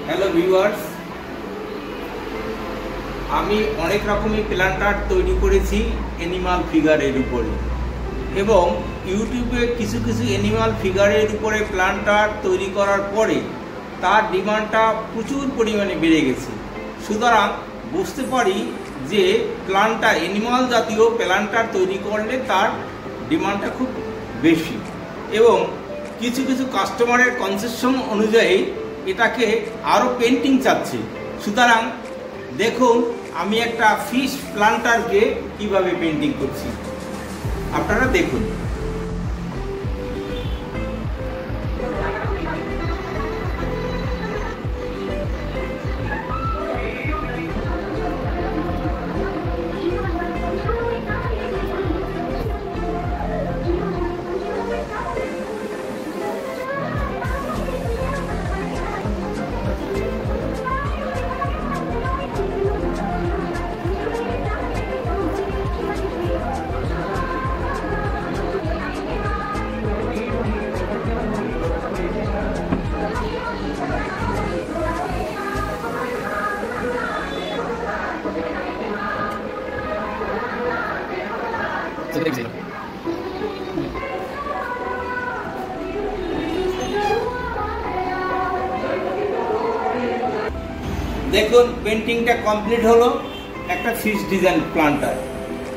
Hello viewers, আমি অনেক রকমের প্ল্যান্টার তৈরি করেছি অ্যানিমাল ফিগারের উপরে, এবং ইউটিউবে কিছু কিছু অ্যানিমাল ফিগারের উপরে প্ল্যান্টার তৈরি করার পরে তার ডিমান্ডটা প্রচুর পরিমাণে বেড়ে গেছে। সুতরাং বুঝতে পারি যে অ্যানিমাল জাতীয় প্ল্যান্টার তৈরি করলে তার ডিমান্ডটা খুব বেশি, এবং কিছু কিছু কাস্টমারের কনসেশন অনুযায়ী এটাকে আরও পেন্টিং চাচ্ছে। সুতরাং দেখুন আমি একটা ফিশ প্ল্যান্টারকে কিভাবে পেন্টিং করছি, আপনারা দেখুন। দেখুন পেন্টিংটা কমপ্লিট হলো। একটা ফিশ ডিজাইন প্ল্যান্টার,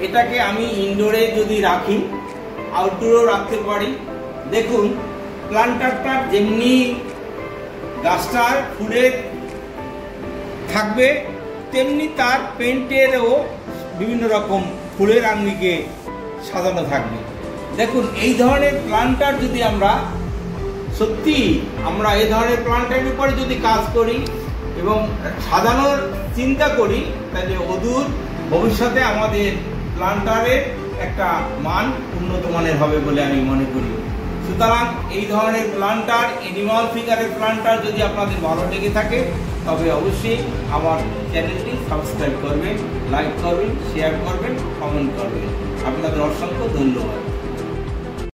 এটাকে আমি ইনডোরে যদি রাখি, আউটডোরেও রাখতে পারি। দেখুন প্ল্যান্টারটার যেমনি গাছটার ফুলের থাকবে তেমনি তার পেন্টেরও বিভিন্ন রকম ফুলের আঙ্গিকে সাজানো থাকবে। দেখুন এই ধরনের প্ল্যান্টার যদি আমরা এই ধরনের প্ল্যান্টারের উপরে যদি কাজ করি এবং সাজানোর চিন্তা করি, তাহলে অদূর ভবিষ্যতে আমাদের প্ল্যান্টারের একটা মান উন্নত মানের হবে বলে আমি মনে করি। সুতরাং এই ধরনের প্ল্যান্টার, অ্যানিমাল ফিগারের প্ল্যান্টার যদি আপনাদের ভালো লেগে থাকে তবে অবশ্যই আমার চ্যানেলটি সাবস্ক্রাইব করবেন, লাইক করবেন, শেয়ার করবেন, কমেন্ট করবেন। আপনাদের অসংখ্য ধন্যবাদ।